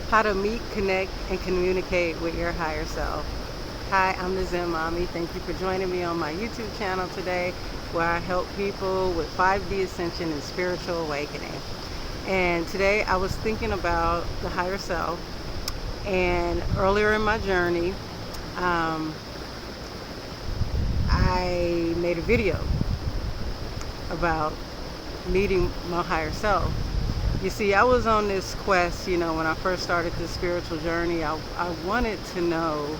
how to meet, connect, and communicate with your higher self. Hi, I'm the Zen Mommy. Thank you for joining me on my YouTube channel today, where I help people with 5D ascension and spiritual awakening. And today I was thinking about the higher self, and earlier in my journey, I made a video about meeting my higher self. You see, I was on this quest, when I first started this spiritual journey. I wanted to know,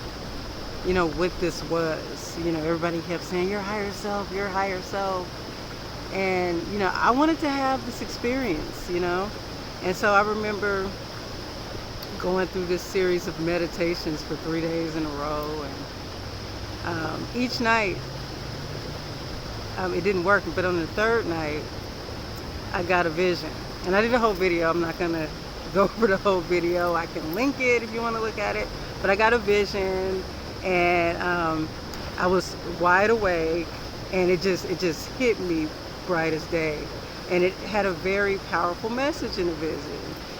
what this was. Everybody kept saying, your higher self, your higher self. And, I wanted to have this experience, And so I remember going through this series of meditations for 3 days in a row. And each night, it didn't work. But on the third night, I got a vision. And I did a whole video. I'm not going to go over the whole video. I can link it if you want to look at it. But I got a vision, and I was wide awake, and it just hit me bright as day. And it had a very powerful message in the vision.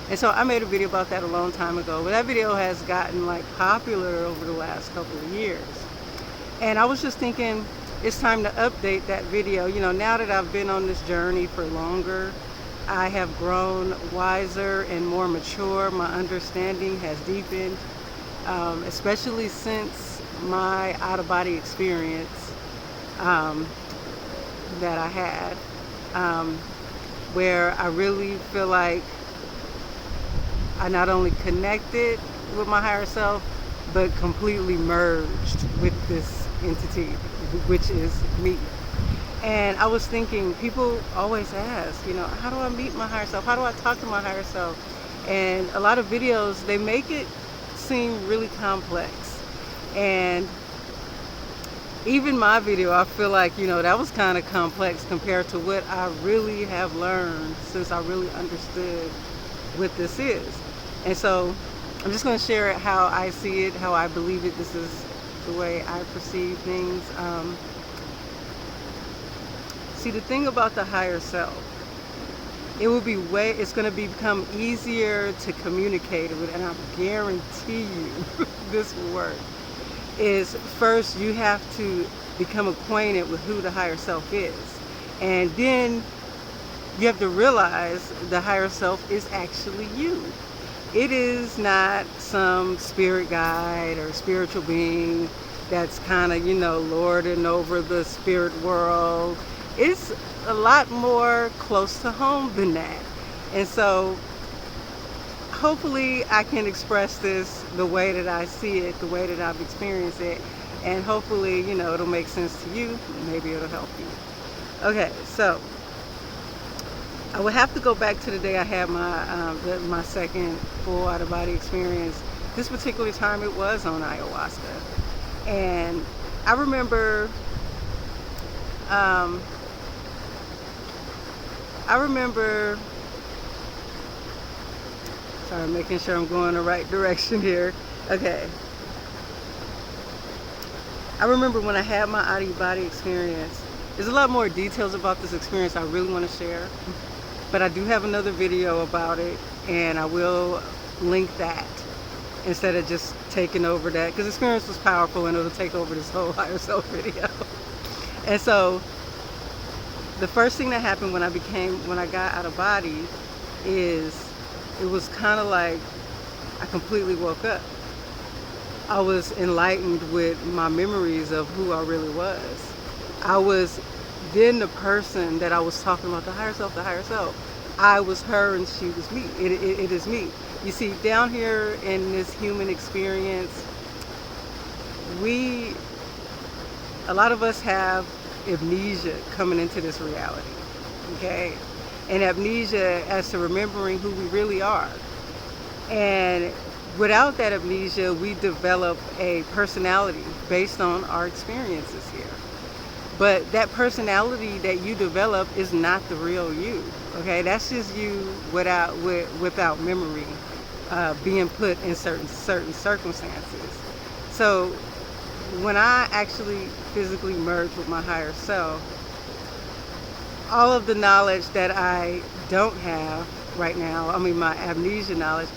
And so I made a video about that a long time ago. But that video has gotten popular over the last couple of years. And I was just thinking, it's time to update that video. Now that I've been on this journey for longer, I have grown wiser and more mature. My understanding has deepened, especially since my out-of-body experience that I had, where I really feel like I not only connected with my higher self, but completely merged with this entity, which is me. And I was thinking, people always ask, how do I meet my higher self? How do I talk to my higher self? And a lot of videos, they make it seem really complex. And even my video, I feel like, that was kind of complex compared to what I really have learned since I really understood what this is. And so I'm just going to share it how I see it, how I believe it. This is the way I perceive things. See, the thing about the higher self, it's going to become easier to communicate with, and I guarantee you this will work, is first you have to become acquainted with who the higher self is. And then you have to realize the higher self is actually you. It is not some spirit guide or spiritual being that's kind of, lording over the spirit world. It's a lot more close to home than that. And so hopefully I can express this the way that I see it, the way that I've experienced it, and hopefully, it'll make sense to you. Maybe it'll help you. Okay, so I would have to go back to the day I had my second full out-of-body experience. This particular time it was on ayahuasca. And I remember sorry, making sure I'm going the right direction here. Okay. I remember when I had my out-of-body experience. There's a lot more details about this experience I really want to share. But I do have another video about it, and I will link that instead of just taking over that, because the experience was powerful and it'll take over this whole higher self video. And so the first thing that happened when I got out of body is it was kind of like I completely woke up. I was enlightened with my memories of who I really was. I was then the person that I was talking about, the higher self, the higher self. I was her and she was me. It is me. You see, down here in this human experience, a lot of us have amnesia coming into this reality, okay? And amnesia as to remembering who we really are. And without that amnesia, we develop a personality based on our experiences here. But that personality that you develop is not the real you, okay? That's just you without memory, being put in certain circumstances. So when I actually physically merged with my higher self, all of the knowledge that I don't have right now, my amnesia knowledge,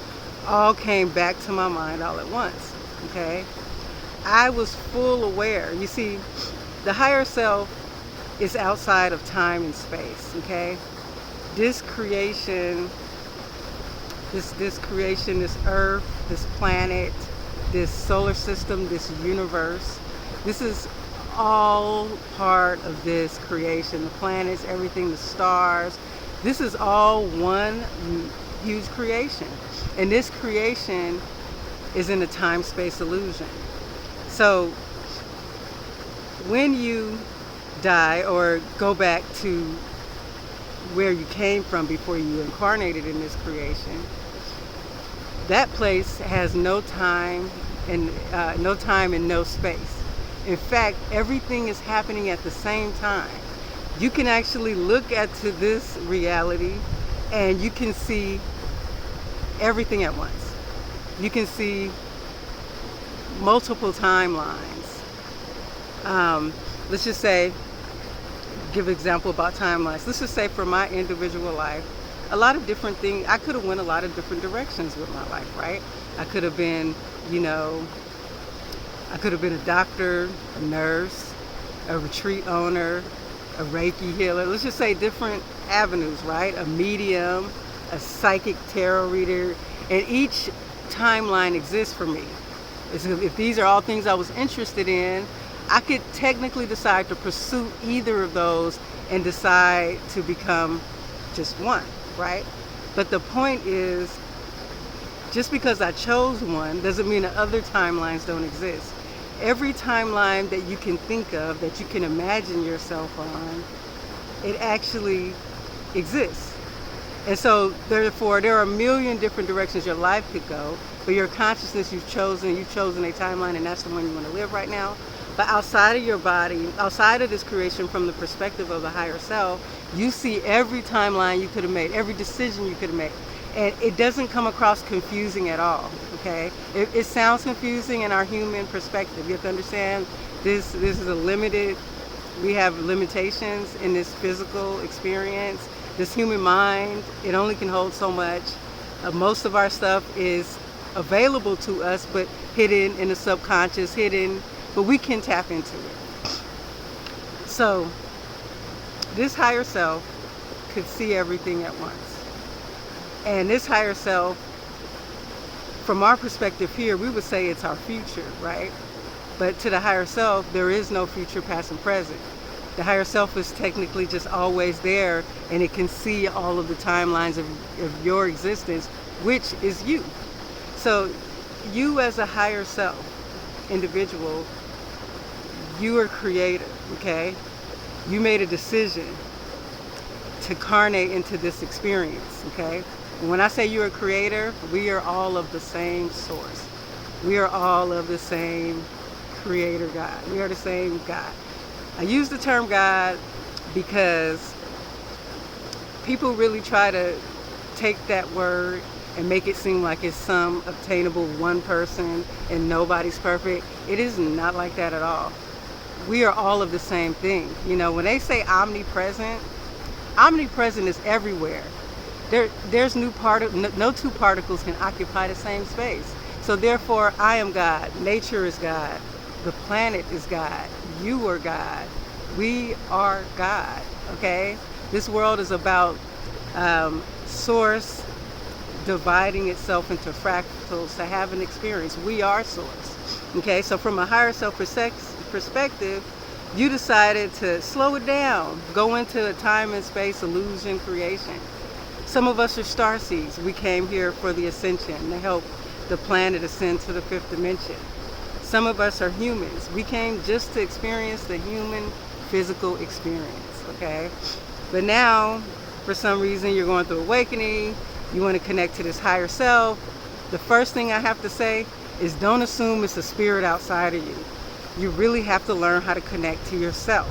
all came back to my mind all at once. Okay, I was full aware. You see, the higher self is outside of time and space. Okay, this creation, this earth, this planet, this solar system, this universe, this is all part of this creation. The planets, everything, the stars, this is all one huge creation. And this creation is in a time-space illusion. So when you die or go back to where you came from before you incarnated in this creation, that place has no time and no space. In fact, everything is happening at the same time. You can actually look at to this reality and you can see everything at once. You can see multiple timelines. Let's just say, give an example about timelines. Let's just say for my individual life, a lot of different things, I could have went a lot of different directions with my life, right? I could have been, I could have been a doctor, a nurse, a retreat owner, a Reiki healer. Let's just say different avenues, right? A medium, a psychic tarot reader, and each timeline exists for me. If these are all things I was interested in, I could technically decide to pursue either of those and decide to become just one, right? But the point is, just because I chose one doesn't mean that other timelines don't exist. Every timeline that you can think of, that you can imagine yourself on, it actually exists. And so therefore there are a million different directions your life could go, but your consciousness, you've chosen a timeline, and that's the one you want to live right now. But outside of your body, outside of this creation, from the perspective of the higher self, you see every timeline you could have made, every decision you could have made. And it doesn't come across confusing at all, okay? It sounds confusing in our human perspective. You have to understand this is a limited, we have limitations in this physical experience. This human mind, it only can hold so much. Most of our stuff is available to us, but hidden in the subconscious, but we can tap into it. So this higher self could see everything at once. And this higher self, from our perspective here, we would say it's our future, right? But to the higher self, there is no future, past, and present. The higher self is technically just always there, and it can see all of the timelines of your existence, which is you. So you as a higher self individual, you are creative, okay? You made a decision to incarnate into this experience, okay? And when I say you're a creator, we are all of the same source. We are all of the same creator God. We are the same God. I use the term God because people really try to take that word and make it seem like it's some obtainable one person and nobody's perfect. It is not like that at all. We are all of the same thing. When they say omnipresent is everywhere. There's no two particles can occupy the same space. So therefore, I am God. Nature is God. The planet is God. You are God. We are God. Okay? This world is about source dividing itself into fractals to have an experience. We are source. Okay? So from a higher self perspective, you decided to slow it down, go into a time and space illusion creation. Some of us are starseeds. We came here for the ascension, to help the planet ascend to the fifth dimension. Some of us are humans. We came just to experience the human physical experience, okay? But now, for some reason, you're going through awakening, you want to connect to this higher self. The first thing I have to say is don't assume it's a spirit outside of you. You really have to learn how to connect to yourself,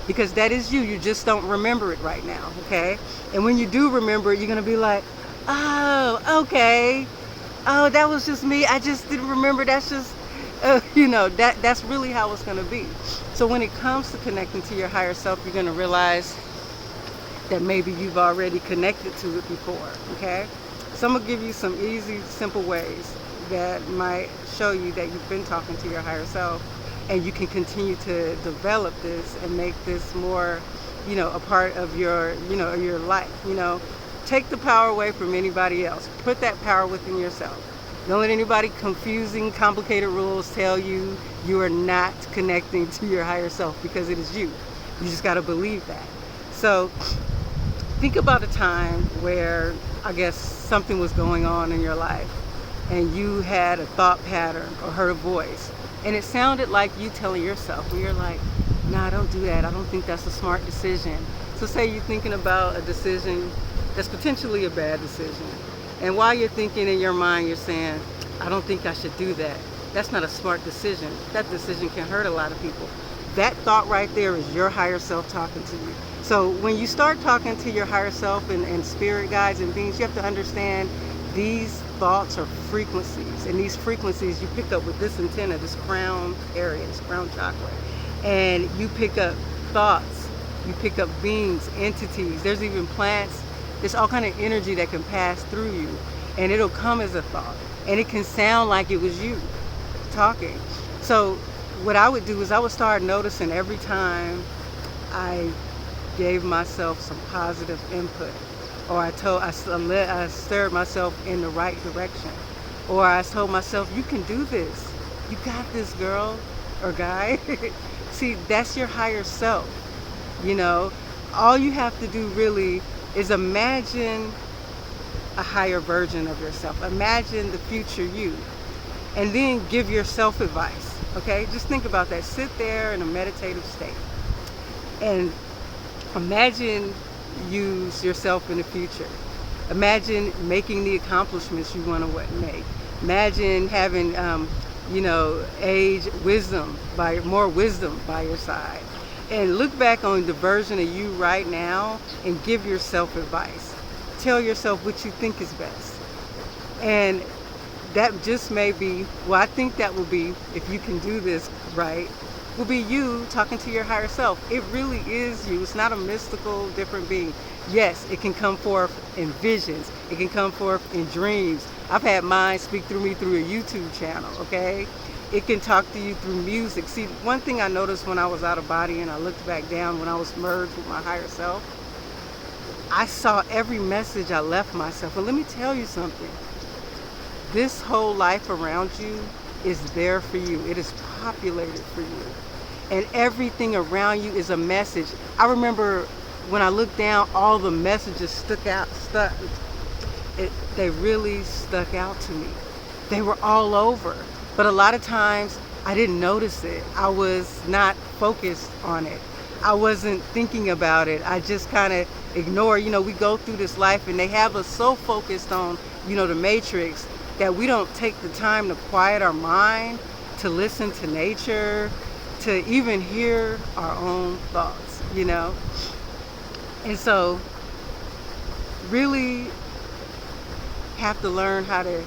because that is you. You just don't remember it right now, okay? And when you do remember it, you're going to be like, oh, okay. Oh, that was just me. I just didn't remember. That's just, that's really how it's going to be. So when it comes to connecting to your higher self, you're going to realize that maybe you've already connected to it before, okay? So I'm gonna give you some easy, simple ways that might show you that you've been talking to your higher self, and you can continue to develop this and make this more, a part of your, your life. Take the power away from anybody else. Put that power within yourself. Don't let anybody confusing, complicated rules tell you you are not connecting to your higher self, because it is you. You just got to believe that. So think about a time where, I guess, something was going on in your life and you had a thought pattern or heard a voice, and it sounded like you telling yourself, and you're like, nah, don't do that. I don't think that's a smart decision. So say you're thinking about a decision that's potentially a bad decision. And while you're thinking in your mind, you're saying, I don't think I should do that. That's not a smart decision. That decision can hurt a lot of people. That thought right there is your higher self talking to you. So when you start talking to your higher self and spirit guides and things, you have to understand these thoughts are frequencies. And these frequencies you pick up with this antenna, this crown area, this crown chakra. And you pick up thoughts, you pick up beings, entities. There's even plants. There's all kind of energy that can pass through you, and it'll come as a thought, and it can sound like it was you talking. So what I would do is I would start noticing every time I gave myself some positive input, or I stirred myself in the right direction, or I told myself, you can do this, you got this, girl or guy. See, that's your higher self. All you have to do really is imagine a higher version of yourself. Imagine the future you, and then give yourself advice. Okay, just think about that. Sit there in a meditative state and imagine yourself in the future. Imagine making the accomplishments you want to make. Imagine having more wisdom by your side. And look back on the version of you right now and give yourself advice. Tell yourself what you think is best. And that just may be, I think that will be, if you can do this right, will be you talking to your higher self. It really is you. It's not a mystical, different being. Yes, it can come forth in visions. It can come forth in dreams. I've had mine speak through me through a YouTube channel, okay? It can talk to you through music. See, one thing I noticed when I was out of body and I looked back down when I was merged with my higher self, I saw every message I left myself. And let me tell you something. This whole life around you is there for you. It is populated for you. And everything around you is a message. I remember when I looked down, all the messages they really stuck out to me. They were all over. But a lot of times I didn't notice it. I was not focused on it. I wasn't thinking about it. I just kind of ignore. We go through this life and they have us so focused on, the matrix, that we don't take the time to quiet our mind, to listen to nature, to even hear our own thoughts, And so really have to learn how to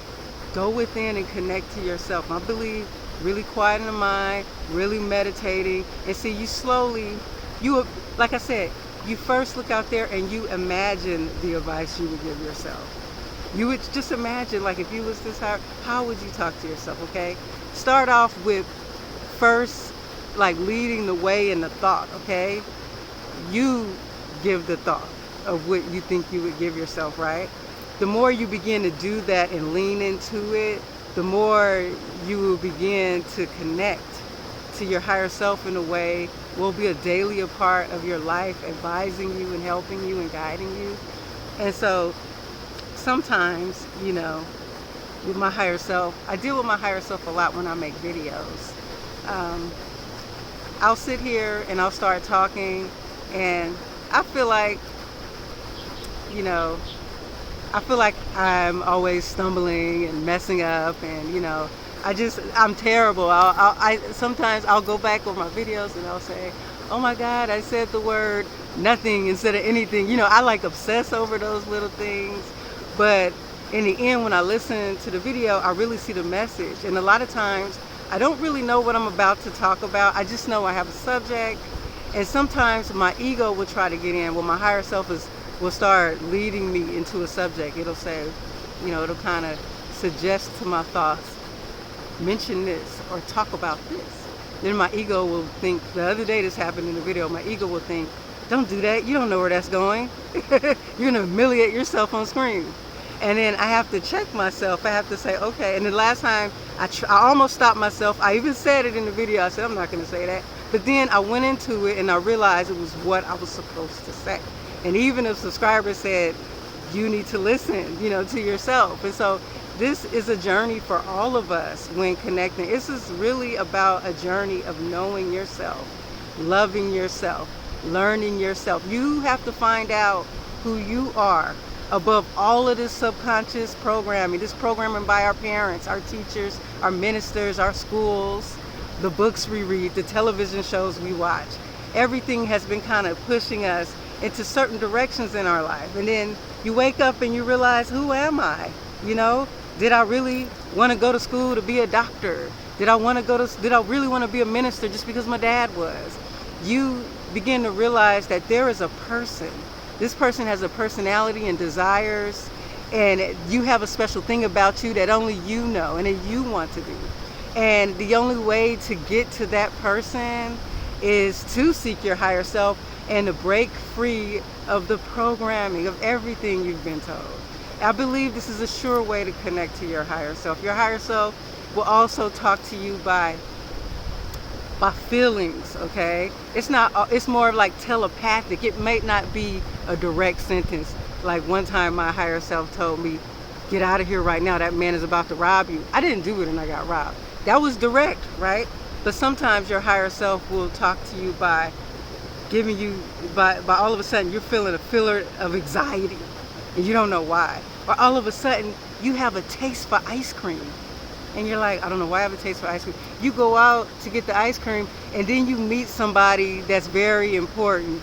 go within and connect to yourself. I believe really quieting the mind, really meditating, and see, like I said, you first look out there and you imagine the advice you would give yourself. You would just imagine, like, if you was this high, how would you talk to yourself, okay? Start off with first, like, leading the way in the thought, okay? You give the thought of what you think you would give yourself, right? The more you begin to do that and lean into it, the more you will begin to connect to your higher self in a way will be a daily part of your life, advising you and helping you and guiding you. And so sometimes, with my higher self, I deal with my higher self a lot when I make videos. I'll sit here and I'll start talking, and I feel like, I'm always stumbling and messing up, and I'm terrible. Sometimes I'll go back on my videos and I'll say, oh my God, I said the word nothing instead of anything. I like obsess over those little things, but in the end, when I listen to the video, I really see the message. And a lot of times I don't really know what I'm about to talk about. I just know I have a subject, and sometimes my ego will try to get in. Well, my higher self will start leading me into a subject. It'll say, it'll kind of suggest to my thoughts, mention this or talk about this. Then my ego will think, the other day this happened in the video, my ego will think, don't do that, you don't know where that's going. You're gonna humiliate yourself on screen. And then I have to check myself. I have to say, okay. And the last time I almost stopped myself. I even said it in the video. I said, I'm not going to say that. But then I went into it and I realized it was what I was supposed to say. And even if subscribers said, you need to listen, to yourself. And so this is a journey for all of us when connecting. This is really about a journey of knowing yourself, loving yourself, learning yourself. You have to find out who you are above all of this subconscious programming, this programming by our parents, our teachers, our ministers, our schools, the books we read, the television shows we watch. Everything has been kind of pushing us into certain directions in our life. And then you wake up and you realize, who am I? Did I really want to go to school to be a doctor? Did I really want to be a minister just because my dad was? You begin to realize that there is a person. This person has a personality and desires, and you have a special thing about you that only you know and that you want to do. And the only way to get to that person is to seek your higher self and to break free of the programming of everything you've been told. I believe this is a sure way to connect to your higher self. Your higher self will also talk to you by feelings, okay? It's more of like telepathic. It may not be a direct sentence. Like one time my higher self told me, get out of here right now, that man is about to rob you. I didn't do it and I got robbed. That was direct, right? But sometimes your higher self will talk to you by giving you, by all of a sudden you're feeling a feeling of anxiety and you don't know why. Or all of a sudden you have a taste for ice cream. And you're like, I don't know why I have a taste for ice cream. You go out to get the ice cream and then you meet somebody that's very important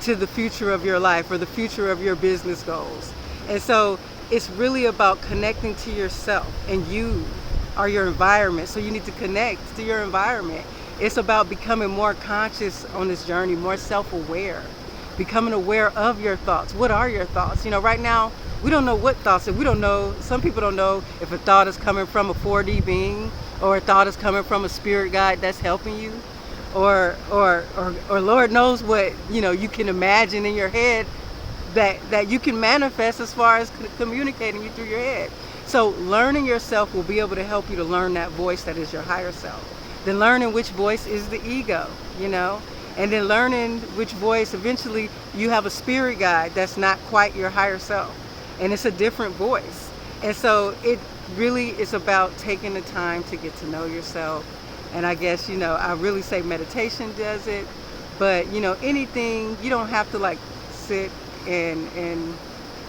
to the future of your life or the future of your business goals. And so it's really about connecting to yourself, and you are your environment. So you need to connect to your environment. It's about becoming more conscious on this journey, more self-aware, becoming aware of your thoughts. What are your thoughts? Right now, we don't know what thoughts, and we don't know, some people don't know if a thought is coming from a 4D being or a thought is coming from a spirit guide that's helping you, or Lord knows what, you can imagine in your head that you can manifest as far as communicating you through your head. So learning yourself will be able to help you to learn that voice that is your higher self. Then learning which voice is the ego, and then learning which voice, eventually you have a spirit guide that's not quite your higher self. And it's a different voice. And so it really is about taking the time to get to know yourself. And I guess, I really say meditation does it. But, anything, you don't have to like sit in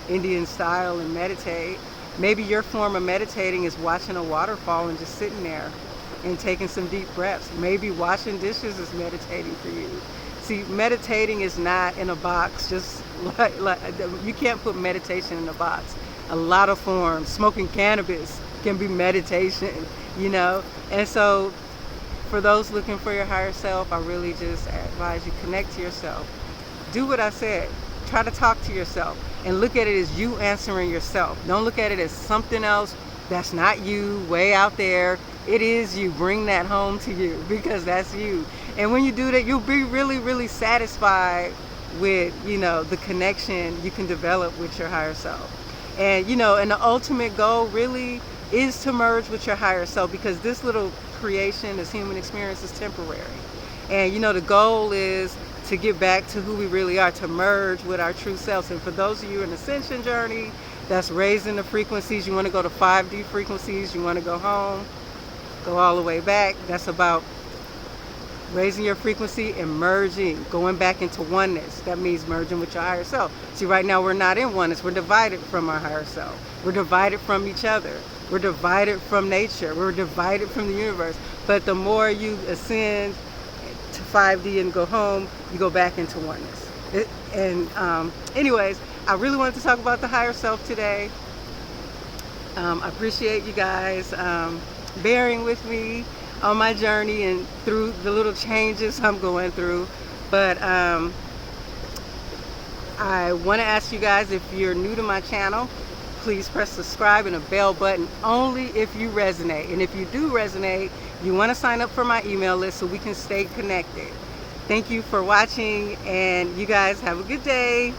Indian style and meditate. Maybe your form of meditating is watching a waterfall and just sitting there and taking some deep breaths. Maybe washing dishes is meditating for you. See, meditating is not in a box, just like you can't put meditation in a box. A lot of forms. Smoking cannabis can be meditation, And so for those looking for your higher self, I really just advise you connect to yourself. Do what I said. Try to talk to yourself and look at it as you answering yourself. Don't look at it as something else that's not you, way out there. It is you. Bring that home to you because that's you. And when you do that, you'll be really, really satisfied with, the connection you can develop with your higher self. And, and the ultimate goal really is to merge with your higher self, because this little creation, this human experience, is temporary. And, the goal is to get back to who we really are, to merge with our true selves. And for those of you in ascension journey, that's raising the frequencies. You want to go to 5D frequencies. You want to go home, go all the way back. That's about raising your frequency and merging, going back into oneness. That means merging with your higher self. See, right now we're not in oneness. We're divided from our higher self. We're divided from each other. We're divided from nature. We're divided from the universe. But the more you ascend to 5D and go home, you go back into oneness. Anyways, I really wanted to talk about the higher self today. I appreciate you guys bearing with me on my journey and through the little changes I'm going through. But I want to ask you guys, if you're new to my channel, Please press subscribe and a bell button only if you resonate. And if you do resonate, you want to sign up for my email list so we can stay connected. Thank you for watching, and you guys have a good day.